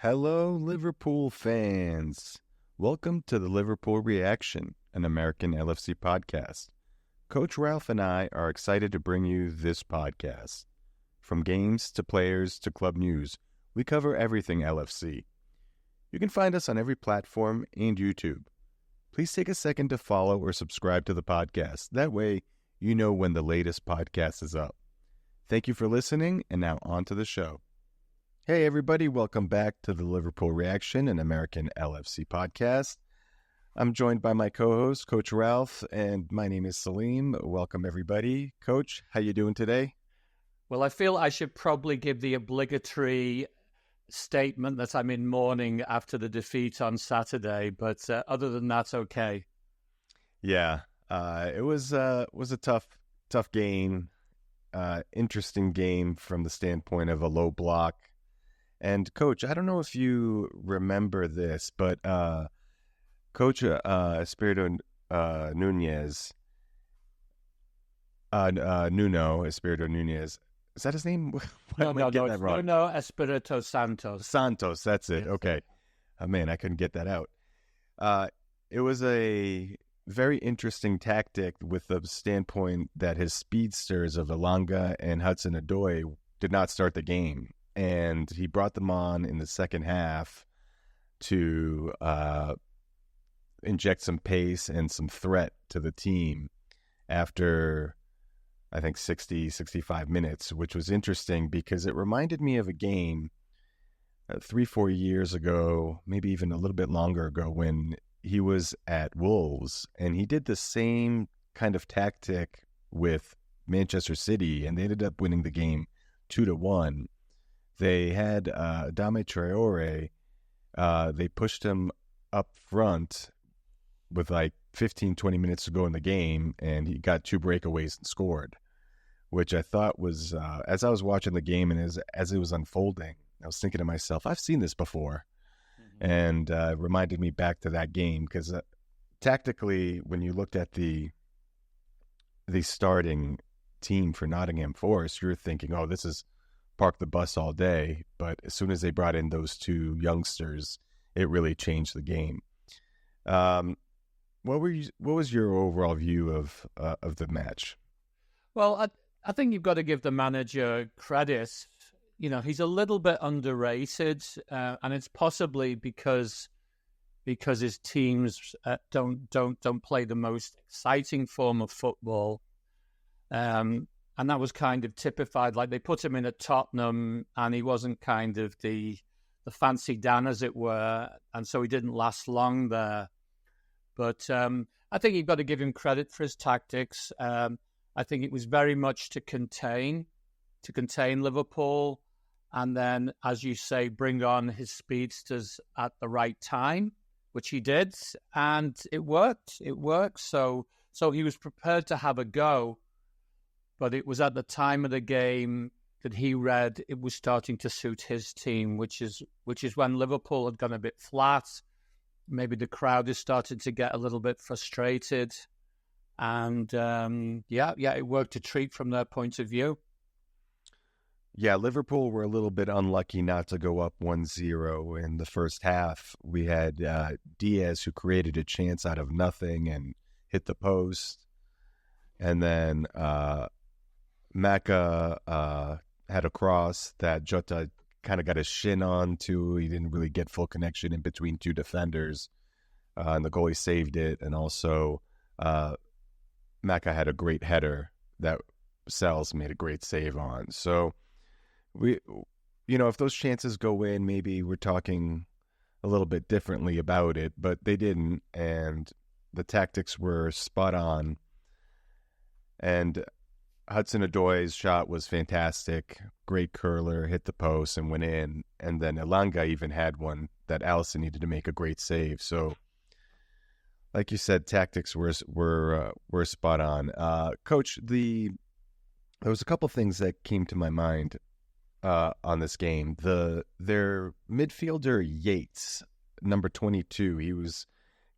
Hello, Liverpool fans. Welcome to the Liverpool Reaction, an American LFC podcast. Coach Ralph and I are excited to bring you this podcast. From games to players to club news, we cover everything LFC. You can find us on every platform and YouTube. Please take a second to follow or subscribe to the podcast. That way, you know when the latest podcast is up. Thank you for listening, and now on to the show. Hey everybody, welcome back to the Liverpool Reaction, an American LFC podcast. I'm joined by my co-host, Coach Ralph, and my name is Salim. Welcome everybody. Coach, how you doing today? Well, I feel I should probably give the obligatory statement that I'm in mourning after the defeat on Saturday, but other than that, okay. Yeah, it was a tough game, interesting game from the standpoint of a low block. And Coach, I don't know if you remember this, but Coach Espirito Nunez, Nuno Espirito Nunez, is that his name? No, it's Nuno Espirito Santos. Santos, that's it. Yes. Okay. Oh, man, I couldn't get that out. It was a very interesting tactic with the standpoint that his speedsters of Elanga and Hudson-Odoi did not start the game. And he brought them on in the second half to inject some pace and some threat to the team after, I think, 65 minutes, which was interesting because it reminded me of a game 3-4 years ago, maybe even a little bit longer ago, when he was at Wolves. And he did the same kind of tactic with Manchester City, and they ended up winning the game 2-1. They had Dame Traore. They pushed him up front with like 15, 20 minutes to go in the game, and he got 2 breakaways and scored, which I thought was, as I was watching the game and as it was unfolding, I was thinking to myself, I've seen this before. Mm-hmm. And it reminded me back to that game because tactically, when you looked at the starting team for Nottingham Forest, you're thinking, oh, this is park the bus all day, but as soon as they brought in those 2 youngsters, it really changed the game. What was your overall view of the match? Well, I think you've got to give the manager credit. You know, he's a little bit underrated, and it's possibly because his teams don't play the most exciting form of football. And that was kind of typified. Like they put him in at Tottenham, and he wasn't kind of the fancy Dan, as it were, and so he didn't last long there. But I think you've got to give him credit for his tactics. I think it was very much to contain Liverpool, and then, as you say, bring on his speedsters at the right time, which he did, and it worked. It worked. So he was prepared to have a go. But it was at the time of the game that he read it was starting to suit his team, which is when Liverpool had gone a bit flat. Maybe the crowd is starting to get a little bit frustrated. And, it worked a treat from their point of view. Yeah, Liverpool were a little bit unlucky not to go up 1-0 in the first half. We had Diaz, who created a chance out of nothing and hit the post. And then Maka had a cross that Jota kind of got his shin on to. He didn't really get full connection in between 2 defenders, and the goalie saved it. And also, Maka had a great header that Sells made a great save on. So, if those chances go in, maybe we're talking a little bit differently about it, but they didn't, and the tactics were spot on. And Hudson-Odoi's shot was fantastic. Great curler, hit the post and went in. And then Elanga even had one that Alisson needed to make a great save. So, like you said, tactics were spot on. Coach, there was a couple things that came to my mind on this game. Their midfielder Yates, number 22, he was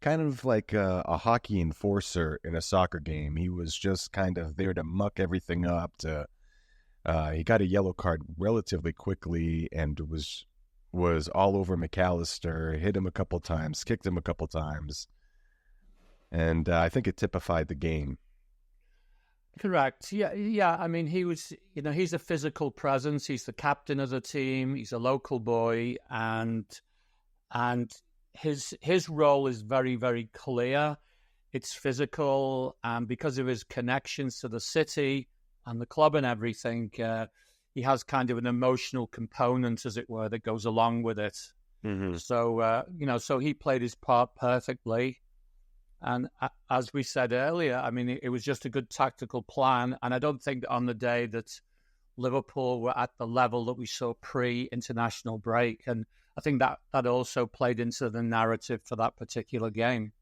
kind of like a hockey enforcer in a soccer game. He was just kind of there to muck everything up. He got a yellow card relatively quickly and was was all over McAllister, hit him a couple times, kicked him a couple times. And I think it typified the game. Correct. Yeah. I mean, he was, he's a physical presence. He's the captain of the team. He's a local boy, and his role is very, very clear. It's physical, and because of his connections to the city and the club and everything, he has kind of an emotional component, as it were, that goes along with it. Mm-hmm. So, so he played his part perfectly. And as we said earlier, I mean, it was just a good tactical plan. And I don't think that on the day that Liverpool were at the level that we saw pre-international break. And I think that also played into the narrative for that particular game.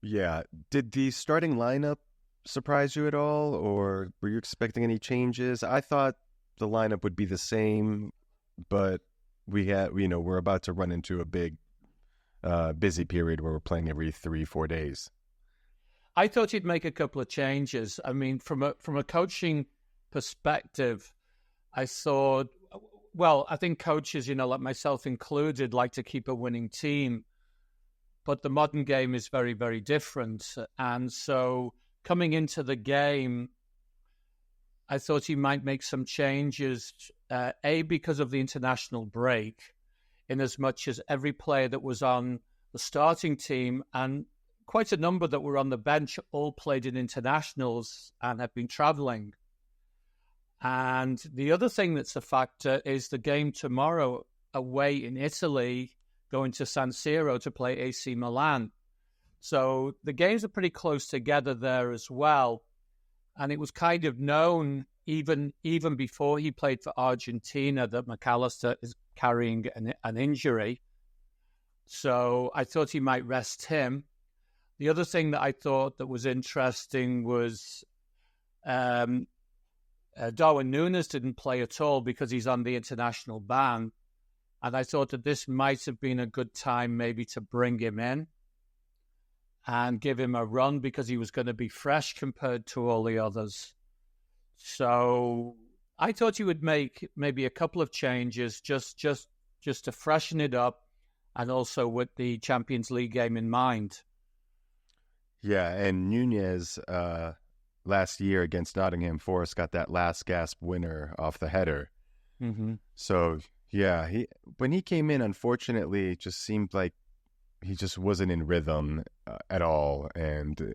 Yeah. Did the starting lineup surprise you at all, or were you expecting any changes? I thought the lineup would be the same, but we're about to run into a big busy period where we're playing every 3-4 days. I thought he'd make a couple of changes. I mean, from a coaching perspective, I thought, well, I think coaches, like myself included, like to keep a winning team. But the modern game is very, very different. And so coming into the game, I thought he might make some changes, because of the international break, in as much as every player that was on the starting team and quite a number that were on the bench all played in internationals and have been travelling. And the other thing that's a factor is the game tomorrow away in Italy, going to San Siro to play AC Milan. So the games are pretty close together there as well. And it was kind of known even before he played for Argentina that McAllister is carrying an injury. So I thought he might rest him. The other thing that I thought that was interesting was Darwin Núñez didn't play at all because he's on the international ban. And I thought that this might have been a good time maybe to bring him in and give him a run because he was going to be fresh compared to all the others. So I thought he would make maybe a couple of changes just to freshen it up, and also with the Champions League game in mind. Yeah, and Núñez last year against Nottingham Forest got that last gasp winner off the header. Mm-hmm. So yeah, when he came in, unfortunately, it just seemed like he just wasn't in rhythm at all. And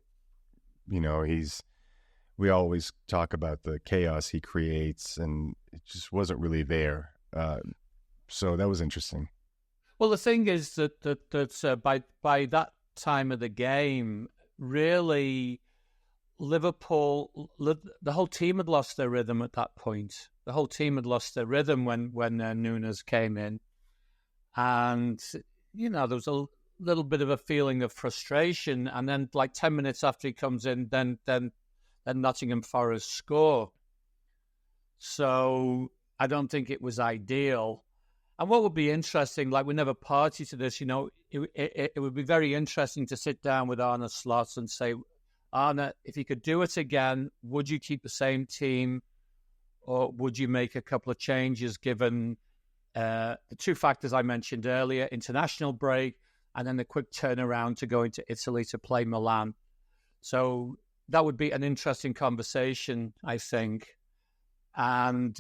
we always talk about the chaos he creates, and it just wasn't really there. So that was interesting. Well, the thing is that by that time of the game, really, Liverpool, the whole team had lost their rhythm at that point. The whole team had lost their rhythm when Núñez came in, and there was a little bit of a feeling of frustration. And then, like 10 minutes after he comes in, then Nottingham Forest score. So I don't think it was ideal. And what would be interesting, like we never party to this, it would be very interesting to sit down with Arne Slot and say, Arne, if you could do it again, would you keep the same team, or would you make a couple of changes given the two factors I mentioned earlier, international break and then the quick turnaround to go into Italy to play Milan? So that would be an interesting conversation, I think. And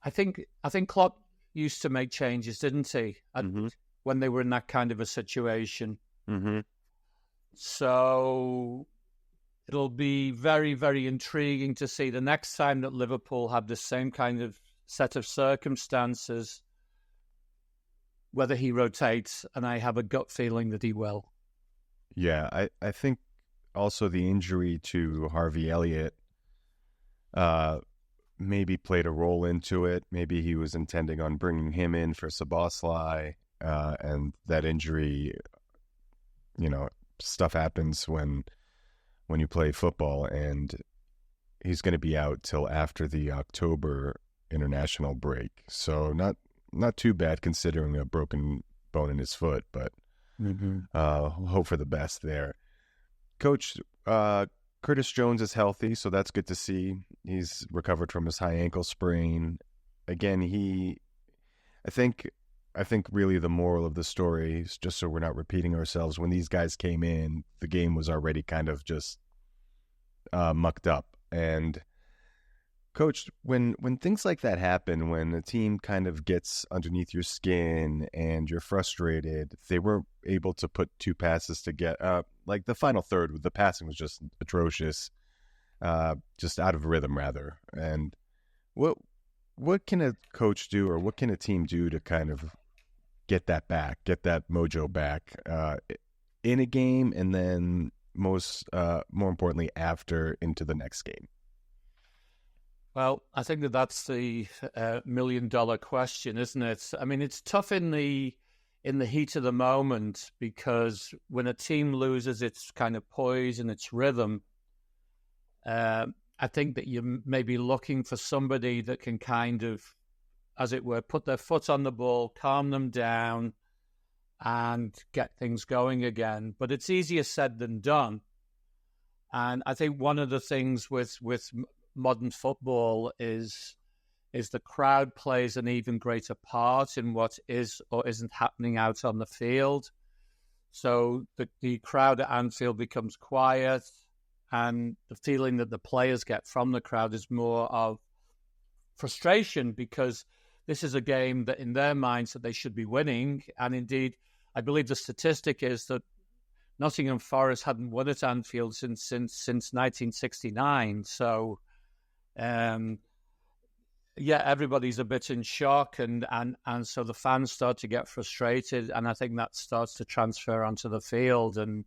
I think Klopp used to make changes, didn't he? Mm-hmm. When they were in that kind of a situation. Mm-hmm. So it'll be very, very intriguing to see the next time that Liverpool have the same kind of set of circumstances, whether he rotates, and I have a gut feeling that he will. Yeah, I think also the injury to Harvey Elliott maybe played a role into it. Maybe he was intending on bringing him in for Szoboszlai, and that injury, stuff happens when you play football, and he's going to be out till after the October international break. So not too bad considering a broken bone in his foot, but hope for the best there. Coach, Curtis Jones is healthy, so that's good to see. He's recovered from his high ankle sprain. Again, I think really the moral of the story is, just so we're not repeating ourselves, when these guys came in, the game was already kind of just mucked up. And Coach, when things like that happen, when a team kind of gets underneath your skin and you're frustrated, they were able to put two passes to get like the final third. The passing was just atrocious, just out of rhythm rather. And what can a coach do, or what can a team do to kind of get that back, get that mojo back in a game, and then more importantly after, into the next game? Well, I think that's the $1 million question, isn't it? I mean, it's tough in the heat of the moment, because when a team loses its kind of poise and its rhythm, I think that you may be looking for somebody that can kind of, as it were, put their foot on the ball, calm them down, and get things going again. But it's easier said than done. And I think one of the things with modern football is the crowd plays an even greater part in what is or isn't happening out on the field. So the crowd at Anfield becomes quiet, and the feeling that the players get from the crowd is more of frustration, because this is a game that in their minds that they should be winning. And indeed, I believe the statistic is that Nottingham Forest hadn't won at Anfield since 1969. So everybody's a bit in shock, and so the fans start to get frustrated, and I think that starts to transfer onto the field. And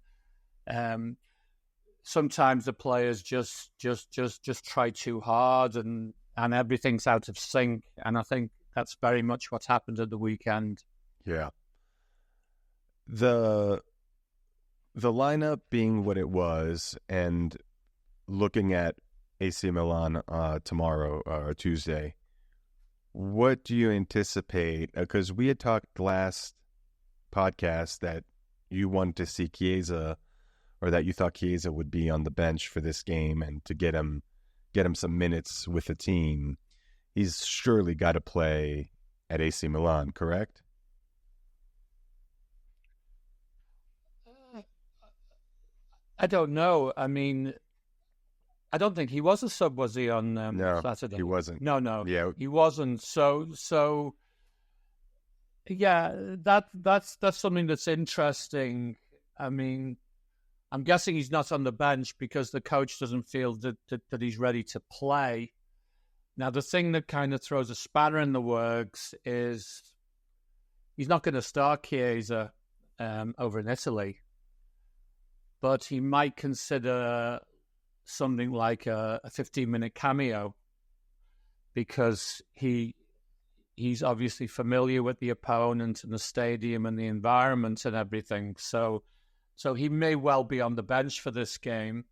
sometimes the players just try too hard, and everything's out of sync. And I think that's very much what happened at the weekend. Yeah. The lineup being what it was, and looking at AC Milan tomorrow or Tuesday, what do you anticipate? Because we had talked last podcast that you wanted to see Chiesa, or that you thought Chiesa would be on the bench for this game, and to get him some minutes with the team. He's surely got to play at AC Milan, correct? I don't know. I mean, I don't think he was a sub, was he, on No, Saturday? he wasn't. No, Yeah, he wasn't. So yeah, that's something that's interesting. I mean, I'm guessing he's not on the bench because the coach doesn't feel that he's ready to play. Now, the thing that kind of throws a spanner in the works is he's not going to start Chiesa over in Italy, but he might consider something like a 15-minute cameo, because he's obviously familiar with the opponent and the stadium and the environment and everything. So he may well be on the bench for this game.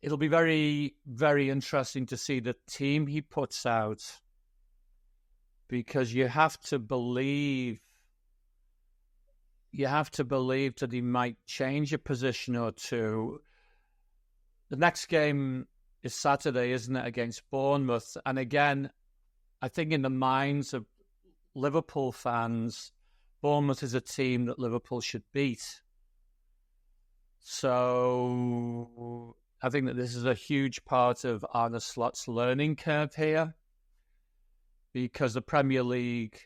It'll be very, very interesting to see the team he puts out, because you have to believe that he might change a position or two. The next game is Saturday, isn't it, against Bournemouth? And again, I think in the minds of Liverpool fans, Bournemouth is a team that Liverpool should beat. So I think that this is a huge part of Arne Slot's learning curve here, because the Premier League,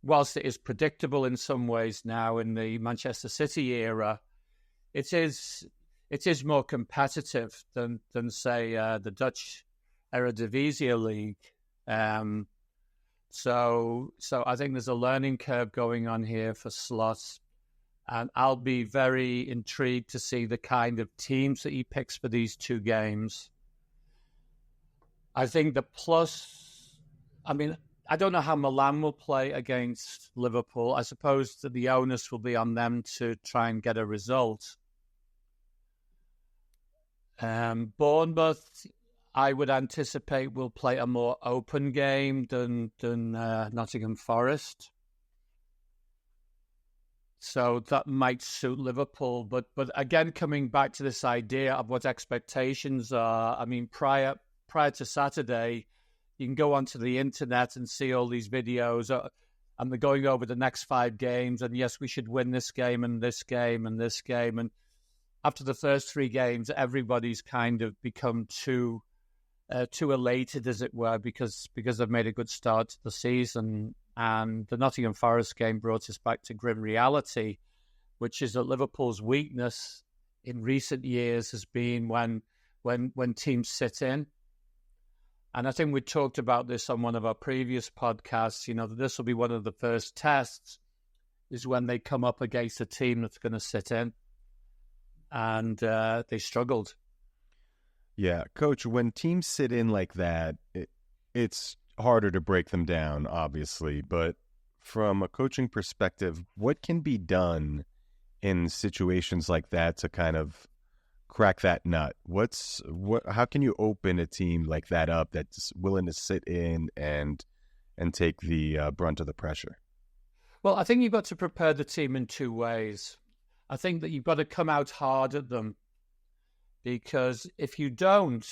whilst it is predictable in some ways now in the Manchester City era, it is more competitive than say the Dutch Eredivisie League. So I think there's a learning curve going on here for Slot, and I'll be very intrigued to see the kind of teams that he picks for these two games. I think the plus, I mean, I don't know how Milan will play against Liverpool. I suppose that the onus will be on them to try and get a result. Bournemouth, I would anticipate, will play a more open game than Nottingham Forest. So that might suit Liverpool. But again, coming back to this idea of what expectations are, I mean, prior to Saturday, you can go onto the internet and see all these videos, and they're going over the next 5 games. And yes, we should win this game and this game and this game. And after the first 3 games, everybody's kind of become too elated, as it were, because they've made a good start to the season. And the Nottingham Forest game brought us back to grim reality, which is that Liverpool's weakness in recent years has been when teams sit in. And I think we talked about this on one of our previous podcasts, that this will be one of the first tests, is when they come up against a team that's going to sit in. And they struggled. Yeah, Coach, when teams sit in like that, it's harder to break them down, obviously. But from a coaching perspective, what can be done in situations like that to kind of crack that nut? How can you open a team like that up that's willing to sit in and take the brunt of the pressure? Well, I think you've got to prepare the team in 2 ways. I think that you've got to come out hard at them, because if you don't,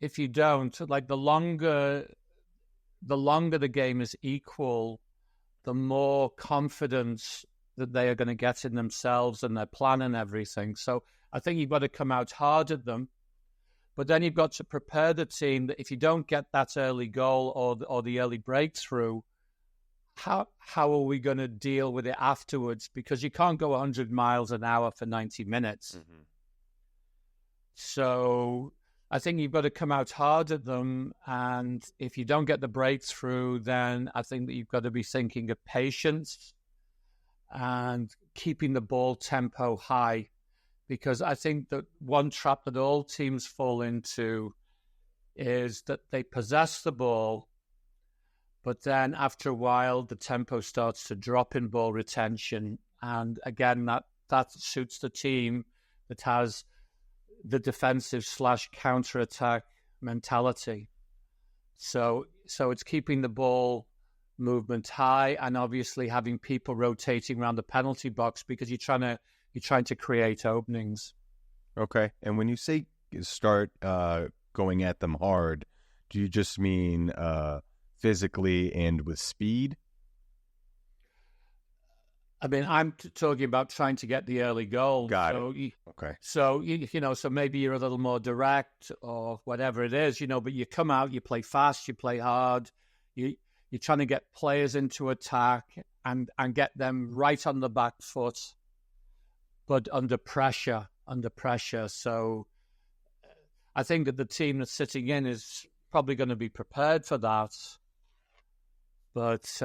like the longer the game is equal, the more confidence that they are going to get in themselves and their plan and everything. So I think you've got to come out hard at them, but then you've got to prepare the team that if you don't get that early goal or the early breakthrough, how are we going to deal with it afterwards? Because you can't go 100 miles an hour for 90 minutes. Mm-hmm. So I think you've got to come out hard at them. And if you don't get the breakthrough, then I think that you've got to be thinking of patience and keeping the ball tempo high. Because I think that one trap that all teams fall into is that they possess the ball, but then after a while, the tempo starts to drop in ball retention. And again, that suits the team that has the defensive / counter-attack mentality. So it's keeping the ball movement high and obviously having people rotating around the penalty box, because you're trying to create openings. Okay. And when you say start going at them hard, do you just mean physically and with speed? I mean, I'm talking about trying to get the early goal. Got it. Okay. So, so maybe you're a little more direct or whatever it is, but you come out, you play fast, you play hard, you're trying to get players into attack and get them right on the back foot, but under pressure. So I think that the team that's sitting in is probably going to be prepared for that. But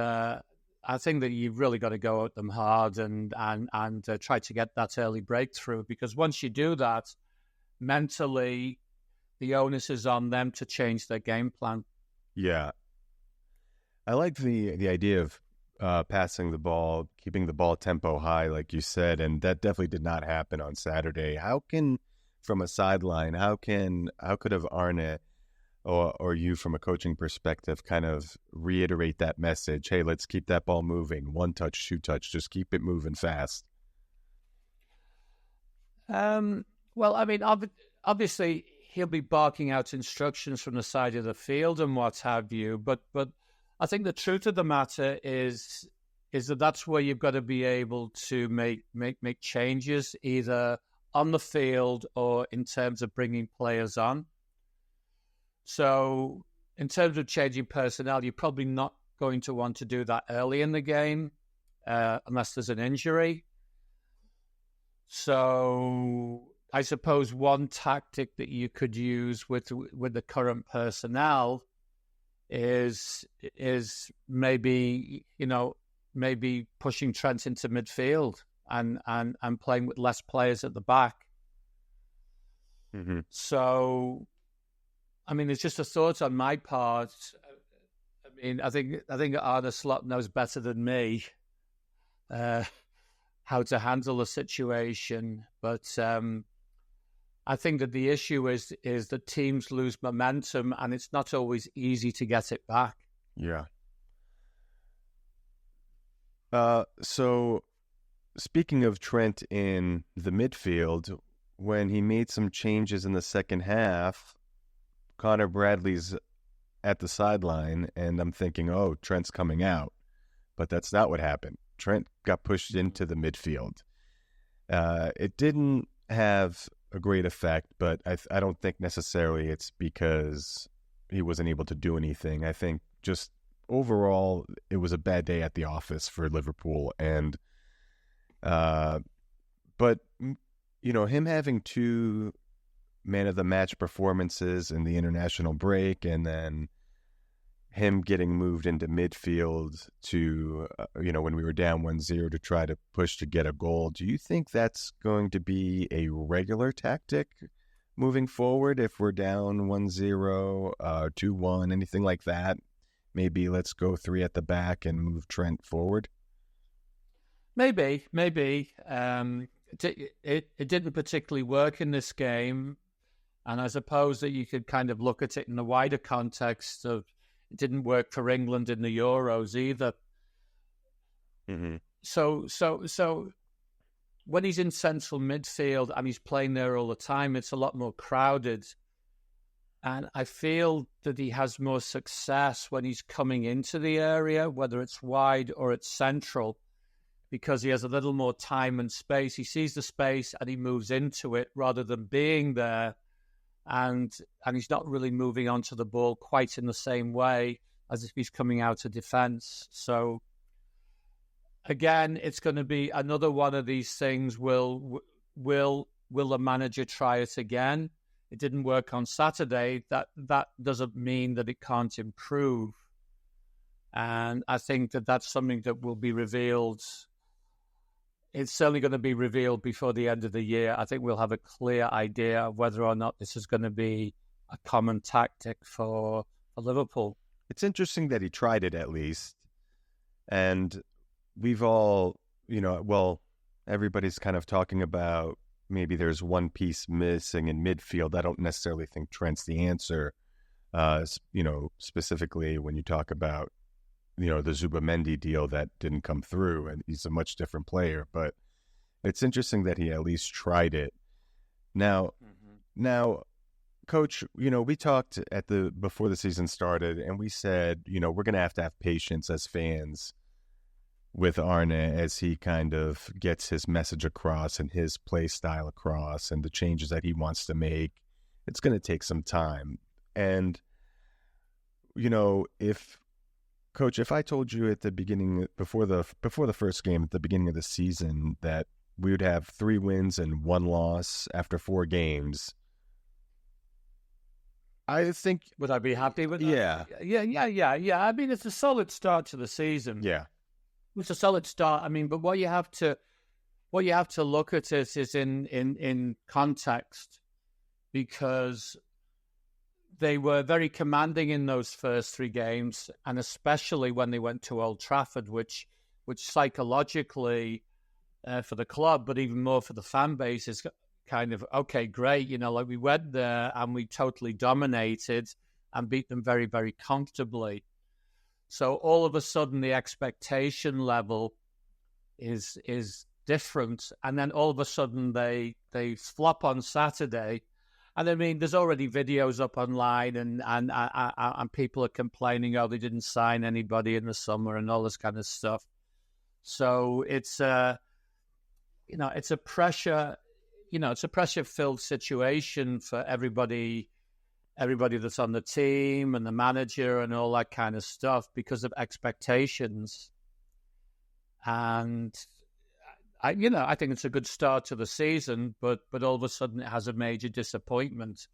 I think that you've really got to go at them hard and try to get that early breakthrough, because once you do that, mentally, the onus is on them to change their game plan. Yeah. I like the idea of passing the ball, keeping the ball tempo high, like you said, and that definitely did not happen on Saturday. From a sideline, how could have Arne or you from a coaching perspective kind of reiterate that message? Hey, let's keep that ball moving. 1 touch, 2 touch, just keep it moving fast. Well, I mean, obviously he'll be barking out instructions from the side of the field and what have you, but I think the truth of the matter is that that's where you've got to be able to make changes, either on the field or in terms of bringing players on. So in terms of changing personnel, you're probably not going to want to do that early in the game unless there's an injury. So I suppose one tactic that you could use with the current personnel is maybe pushing Trent into midfield and playing with less players at the back. Mm-hmm. So, I mean, it's just a thought on my part. I mean, I think Arne Slot knows better than me how to handle the situation, but I think that the issue is that teams lose momentum, and it's not always easy to get it back. Yeah. So, speaking of Trent in the midfield, when he made some changes in the second half, Connor Bradley's at the sideline, and I'm thinking, oh, Trent's coming out. But that's not what happened. Trent got pushed into the midfield. It didn't have a great effect, but I don't think necessarily it's because he wasn't able to do anything. I think just overall, it was a bad day at the office for Liverpool. And, but, him having 2 man of the match performances in the international break, and then him getting moved into midfield to, when we were down 1-0 to try to push to get a goal. Do you think that's going to be a regular tactic moving forward if we're down 1-0, 2-1, anything like that? Maybe let's go 3 at the back and move Trent forward? Maybe. It didn't particularly work in this game. And I suppose that you could kind of look at it in the wider context of it didn't work for England in the Euros either. Mm-hmm. So when he's in central midfield and he's playing there all the time, it's a lot more crowded. And I feel that he has more success when he's coming into the area, whether it's wide or it's central, because he has a little more time and space. He sees the space and he moves into it rather than being there. And he's not really moving onto the ball quite in the same way as if he's coming out of defence. So, again, it's going to be another one of these things. Will the manager try it again? It didn't work on Saturday. That doesn't mean that it can't improve. And I think that that's something that will be revealed. It's certainly going to be revealed before the end of the year. I think we'll have a clear idea of whether or not this is going to be a common tactic for Liverpool. It's interesting that he tried it at least. And we've all, everybody's kind of talking about maybe there's one piece missing in midfield. I don't necessarily think Trent's the answer, specifically when you talk about the Zubamendi deal that didn't come through, and he's a much different player. But it's interesting that he at least tried it. Now, Coach, we talked before the season started, and we said, we're going to have patience as fans with Arne as he kind of gets his message across and his play style across and the changes that he wants to make. It's going to take some time. And, Coach, if I told you at the beginning, before the first game, at the beginning of the season, that we would have 3 wins and 1 loss after 4 games, I think... Would I be happy with that? Yeah. I mean, it's a solid start to the season. Yeah. It's a solid start. I mean, but what you have to look at it is in context, because they were very commanding in those first 3 games, and especially when they went to Old Trafford, which psychologically for the club, but even more for the fan base, is kind of, okay, great. We went there and we totally dominated and beat them very, very comfortably. So all of a sudden the expectation level is different. And then all of a sudden they flop on Saturday. And I mean, there's already videos up online, and people are complaining, they didn't sign anybody in the summer and all this kind of stuff. So it's it's a pressure-filled situation for everybody that's on the team and the manager and all that kind of stuff because of expectations. And I think it's a good start to the season, but all of a sudden it has a major disappointment.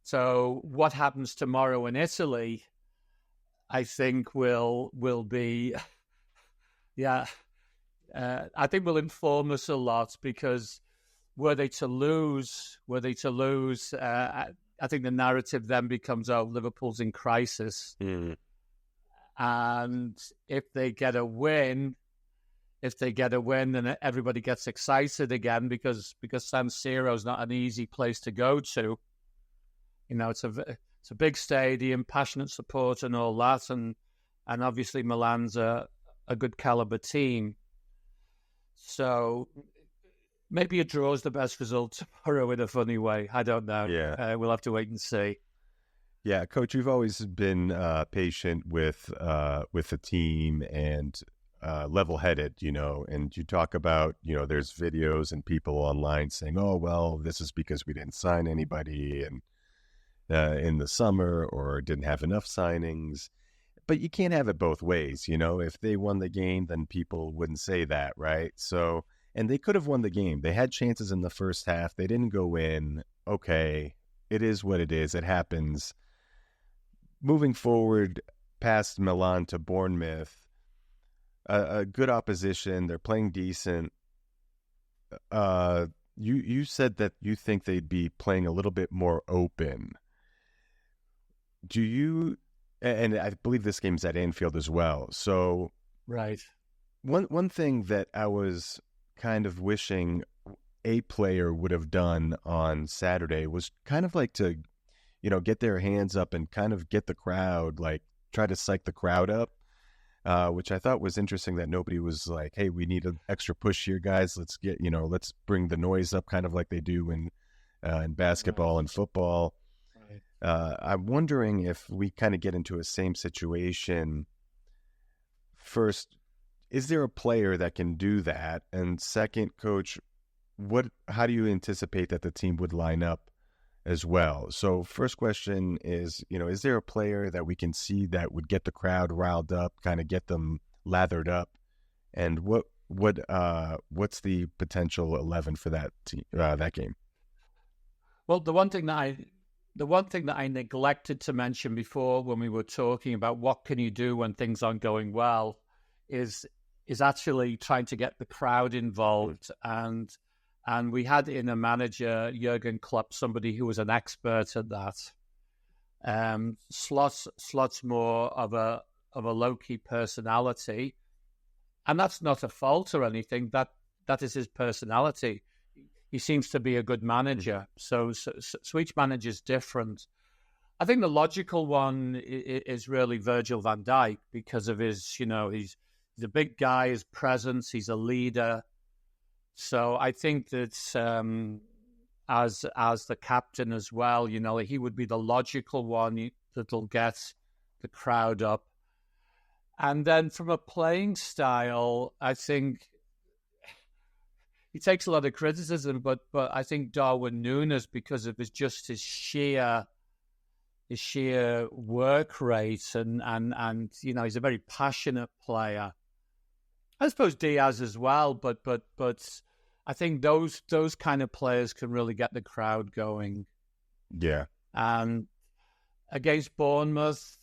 So what happens tomorrow in Italy, I think will be, I think will inform us a lot, because were they to lose, I think the narrative then becomes, Liverpool's in crisis. Mm. And if they get a win, then everybody gets excited again, because San Siro is not an easy place to go to. It's a big stadium, passionate support and all that, and obviously Milan's a good caliber team. So maybe a draw is the best result tomorrow in a funny way. I don't know. Yeah. We'll have to wait and see. Yeah, Coach, you've always been patient with the team and level-headed, and you talk about, there's videos and people online saying, oh, well, this is because we didn't sign anybody and in the summer or didn't have enough signings. But you can't have it both ways, If they won the game, then people wouldn't say that, right? So, and they could have won the game. They had chances in the first half. They didn't go in. Okay, it is what it is. It happens. Moving forward past Milan to Bournemouth, a good opposition. They're playing decent. You said that you think they'd be playing a little bit more open. Do you? And I believe this game's at Anfield as well. So, right. One thing that I was kind of wishing a player would have done on Saturday was kind of like to, get their hands up and kind of get the crowd, like try to psych the crowd up, which I thought was interesting that nobody was like, hey, we need an extra push here, guys. Let's get, let's bring the noise up kind of like they do in basketball and football. I'm wondering if we kind of get into a same situation. First, is there a player that can do that? And second, Coach, how do you anticipate that the team would line up as well? So first question is, is there a player that we can see that would get the crowd riled up, kind of get them lathered up? And what's the potential 11 for that team, that game? Well, the one thing that I neglected to mention before when we were talking about what can you do when things aren't going well is actually trying to get the crowd involved. And we had in a manager, Jurgen Klopp, somebody who was an expert at that. Slot's more of a low-key personality. And that's not a fault or anything. That is his personality. He seems to be a good manager. So each manager is different. I think the logical one is really Virgil van Dijk because of his, he's a big guy, his presence, he's a leader. So I think that as the captain as well, he would be the logical one that'll get the crowd up. And then from a playing style, I think he takes a lot of criticism, but I think Darwin Núñez, because of his sheer work rate and he's a very passionate player. I suppose Diaz as well, but I think those kind of players can really get the crowd going. Yeah. And against Bournemouth,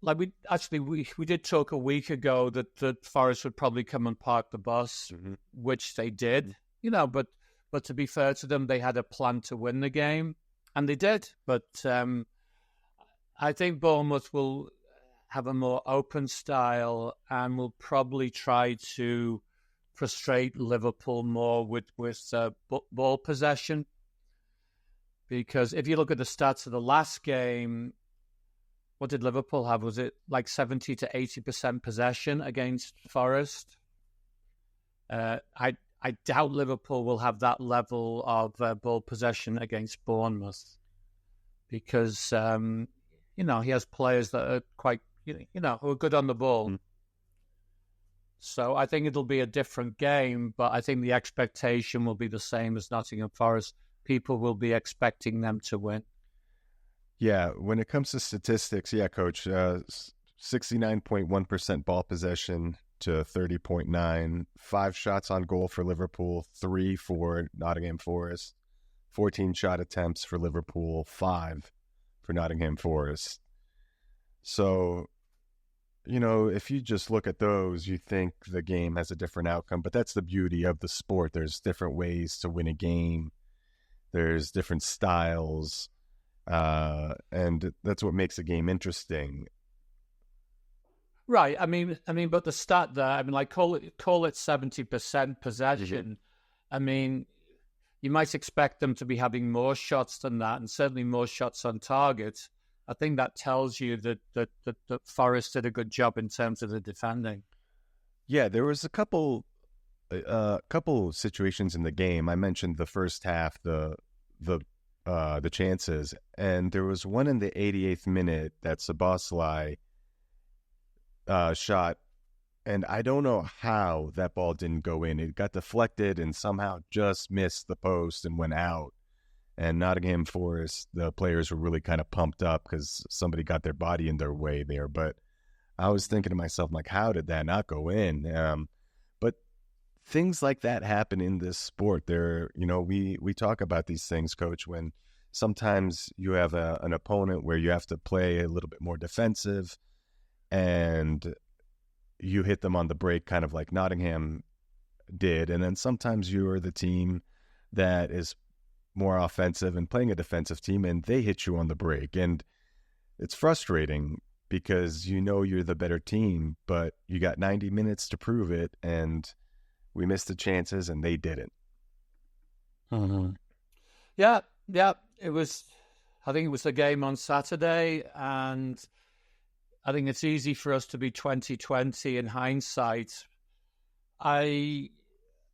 like we did talk a week ago that Forest would probably come and park the bus, which they did, but to be fair to them, they had a plan to win the game, and they did. But I think Bournemouth will have a more open style and will probably try to frustrate Liverpool more with ball possession. Because if you look at the stats of the last game, what did Liverpool have? Was it like 70 to 80% possession against Forest? I doubt Liverpool will have that level of ball possession against Bournemouth because, he has players that are quite, who are good on the ball. So I think it'll be a different game, but I think the expectation will be the same as Nottingham Forest. People will be expecting them to win. Yeah, when it comes to statistics, yeah, Coach, 69.1% ball possession to 30.9, 5 shots on goal for Liverpool, 3 for Nottingham Forest, 14 shot attempts for Liverpool, 5 for Nottingham Forest. So, if you just look at those, you think the game has a different outcome, but that's the beauty of the sport. There's different ways to win a game. There's different styles. And that's what makes a game interesting. Right. I mean, but the stat there, like call it 70% possession. I mean, you might expect them to be having more shots than that, and certainly more shots on target. I think that tells you that Forest did a good job in terms of the defending. Yeah, there was a couple situations in the game. I mentioned the first half, the the chances. And there was one in the 88th minute that Szoboszlai shot, and I don't know how that ball didn't go in. It got deflected and somehow just missed the post and went out. And Nottingham Forest, the players were really kind of pumped up because somebody got their body in their way there. But I was thinking to myself, like, how did that not go in? But things like that happen in this sport. We talk about these things, Coach, when sometimes you have an opponent where you have to play a little bit more defensive and you hit them on the break, kind of like Nottingham did. And then sometimes you're the team that is more offensive and playing a defensive team, and they hit you on the break. And it's frustrating because you're the better team, but you got 90 minutes to prove it, and we missed the chances, and they didn't. Mm-hmm. Yeah. I think it was the game on Saturday, and I think it's easy for us to be 2020 in hindsight. I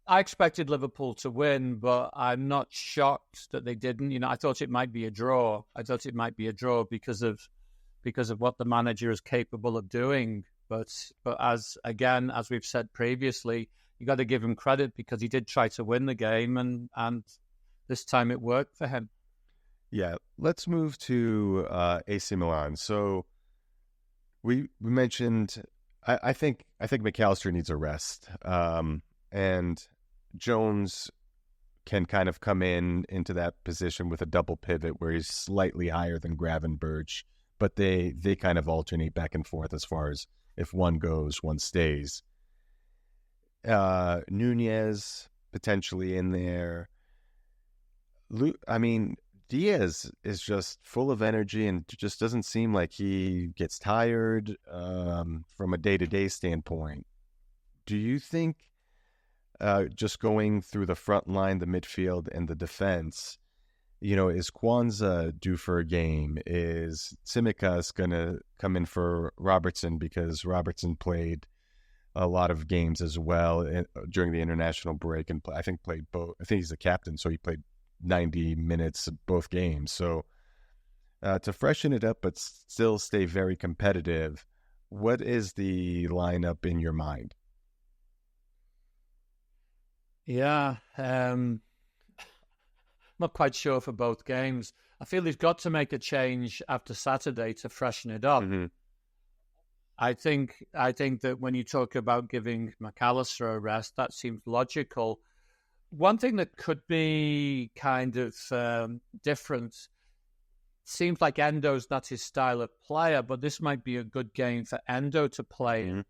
expected Liverpool to win, but I'm not shocked that they didn't. I thought it might be a draw. Because of what the manager is capable of doing. But as we've said previously, you got to give him credit because he did try to win the game, and this time it worked for him. Yeah, let's move to AC Milan. So we mentioned, I think McAllister needs a rest, and Jones can kind of come into that position with a double pivot where he's slightly higher than Gravenberch, but they kind of alternate back and forth as far as if one goes, one stays. Nunez potentially in there. Diaz is just full of energy and just doesn't seem like he gets tired from a day-to-day standpoint. Do you think just going through the front line, the midfield, and the defense, is Kwanzaa due for a game? Is Tsimikas going to come in for Robertson because Robertson played a lot of games as well during the international break and I think played both. I think he's the captain, so he played 90 minutes both games. So to freshen it up but still stay very competitive, what is the lineup in your mind? Yeah, not quite sure for both games. I feel he's got to make a change after Saturday to freshen it up. Mm-hmm. I think that when you talk about giving McAllister a rest, that seems logical. One thing that could be kind of different, seems like Endo's not his style of player, but this might be a good game for Endo to play in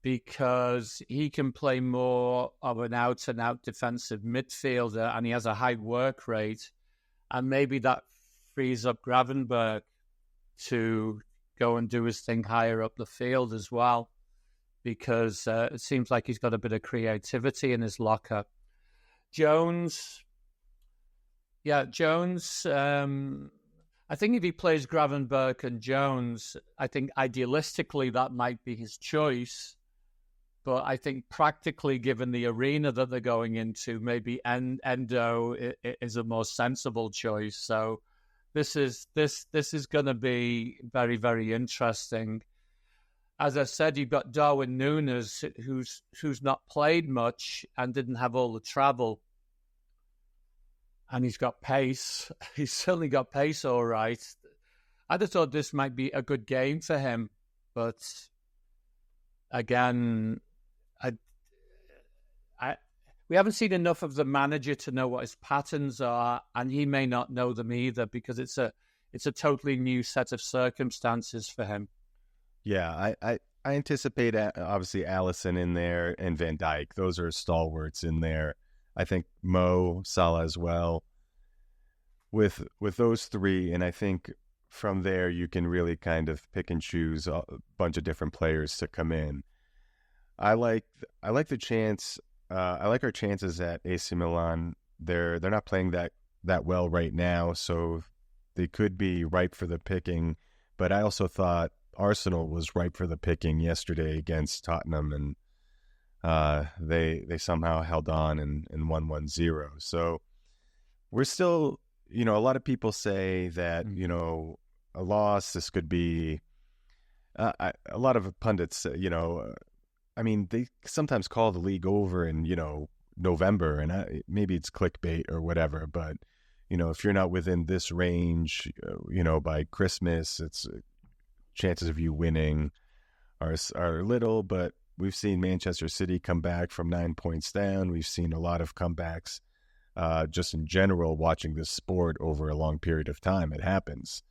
because he can play more of an out-and-out defensive midfielder and he has a high work rate. And maybe that frees up Gravenberch to go and do his thing higher up the field as well, because it seems like he's got a bit of creativity in his locker. Jones, I think if he plays Gravenberch and Jones, I think idealistically that might be his choice. But I think practically, given the arena that they're going into, maybe Endo is a more sensible choice. So this is going to be very, very interesting. As I said, you've got Darwin Núñez, who's not played much and didn't have all the travel. And he's got pace. He's certainly got pace all right. I just thought this might be a good game for him. But again, we haven't seen enough of the manager to know what his patterns are, and he may not know them either because it's a totally new set of circumstances for him. Yeah, I anticipate obviously Allison in there and Van Dijk. Those are stalwarts in there. I think Mo, Salah as well. With those three, and I think from there you can really kind of pick and choose a bunch of different players to come in. I like the chance. I like our chances at AC Milan. They're not playing that well right now, so they could be ripe for the picking. But I also thought Arsenal was ripe for the picking yesterday against Tottenham, and they somehow held on and won 1-0. So we're still, a lot of people say that, a loss, this could be, a lot of pundits, they sometimes call the league over in, November, and maybe it's clickbait or whatever, but, if you're not within this range, by Christmas, it's chances of you winning are little, but we've seen Manchester City come back from 9 points down. We've seen a lot of comebacks just in general watching this sport over a long period of time. It happens.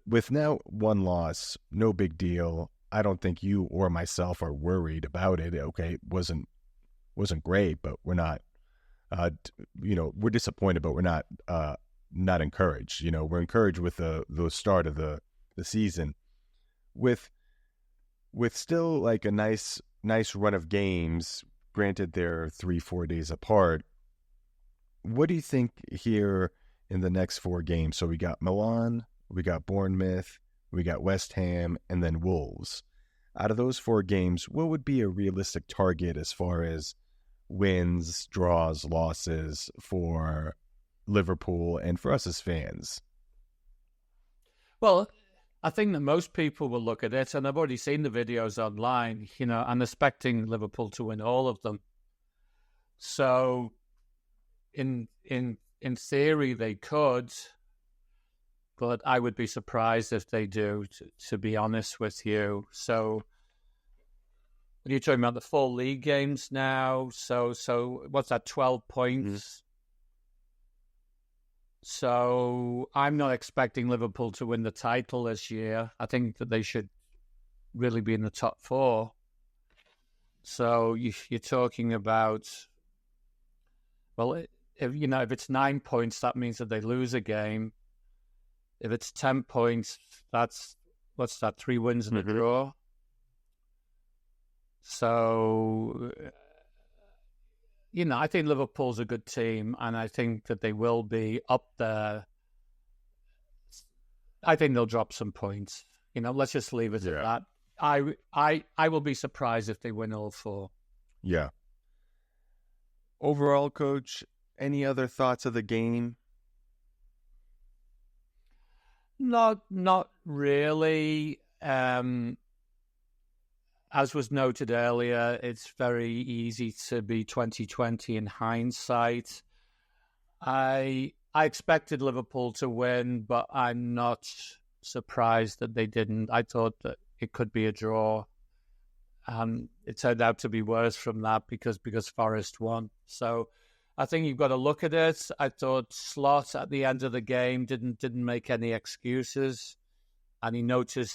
With now one loss, no big deal. I don't think you or myself are worried about it. Okay, it wasn't great, but we're not, we're disappointed, but we're not encouraged. We're encouraged with the start of the season. With still like a nice run of games, granted they're 3-4 days apart. What do you think here in the next 4 games? So we got Milan, we got Bournemouth, we got West Ham, and then Wolves. Out of those 4 games, what would be a realistic target as far as wins, draws, losses for Liverpool and for us as fans? Well, I think that most people will look at it, and I've already seen the videos online, I'm expecting Liverpool to win all of them. So in theory, they could, but I would be surprised if they do, to be honest with you. So when you're talking about the 4 league games now, so what's that, 12 points? Mm-hmm. So I'm not expecting Liverpool to win the title this year. I think that they should really be in the top 4. So you're talking about, well, if it's 9 points, that means that they lose a game. If it's 10 points, that's, 3 wins and a draw. So, I think Liverpool's a good team, and I think that they will be up there. I think they'll drop some points. Let's just leave it at that. I will be surprised if they win all 4. Yeah. Overall, Coach, any other thoughts of the game? Not really. As was noted earlier, it's very easy to be 2020 in hindsight. I expected Liverpool to win, but I'm not surprised that they didn't. I thought that it could be a draw. It turned out to be worse from that because Forest won. So I think you've got to look at it. I thought Slot at the end of the game didn't make any excuses, and he noted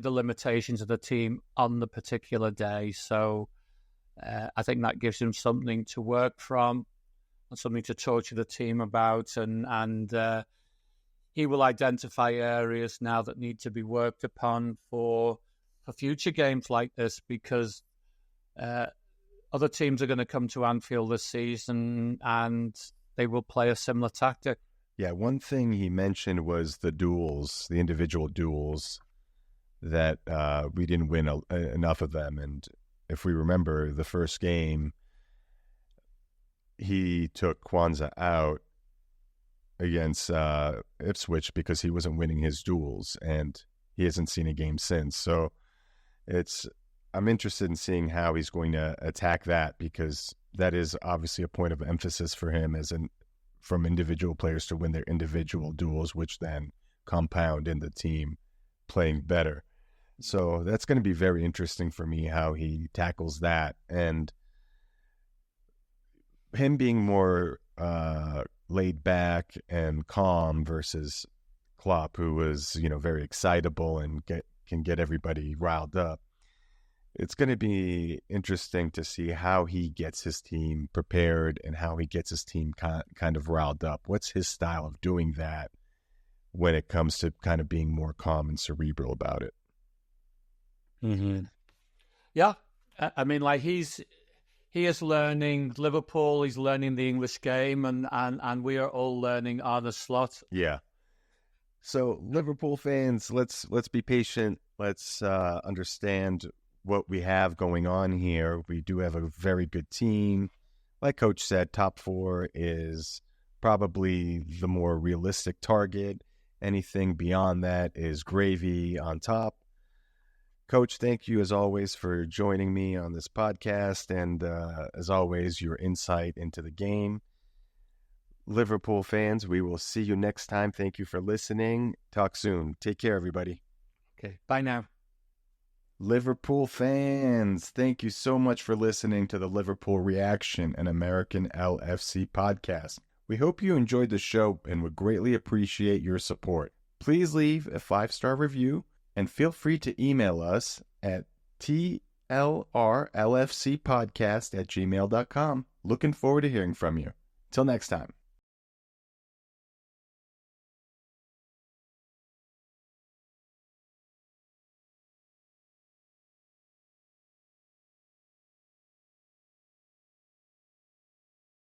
the limitations of the team on the particular day. So I think that gives him something to work from and something to talk to the team about. And he will identify areas now that need to be worked upon for future games like this, because other teams are going to come to Anfield this season and they will play a similar tactic. Yeah, one thing he mentioned was the individual duels, that we didn't win enough of them. And if we remember the first game, he took Kwanzaa out against Ipswich because he wasn't winning his duels, and he hasn't seen a game since. So I'm interested in seeing how he's going to attack that, because that is obviously a point of emphasis for him from individual players to win their individual duels, which then compound in the team playing better. So that's going to be very interesting for me, how he tackles that. And him being more laid back and calm versus Klopp, who was, very excitable and can get everybody riled up. It's going to be interesting to see how he gets his team prepared and how he gets his team kind of riled up. What's his style of doing that when it comes to kind of being more calm and cerebral about it? Mm-hmm. Yeah. I mean, like he is learning Liverpool, he's learning the English game, and we are all learning Arne Slot. Yeah. So Liverpool fans, let's be patient. Let's understand what we have going on here. We do have a very good team. like Coach said, top 4 is probably the more realistic target. Anything beyond that is gravy on top. Coach, thank you as always for joining me on this podcast and as always, your insight into the game. Liverpool fans, we will see you next time. Thank you for listening. Talk soon. Take care, everybody. Okay, bye now. Liverpool fans, thank you so much for listening to the Liverpool Reaction, an American LFC podcast. We hope you enjoyed the show and would greatly appreciate your support. Please leave a 5-star review and feel free to email us at tlrlfcpodcast@gmail.com. Looking forward to hearing from you. Till next time.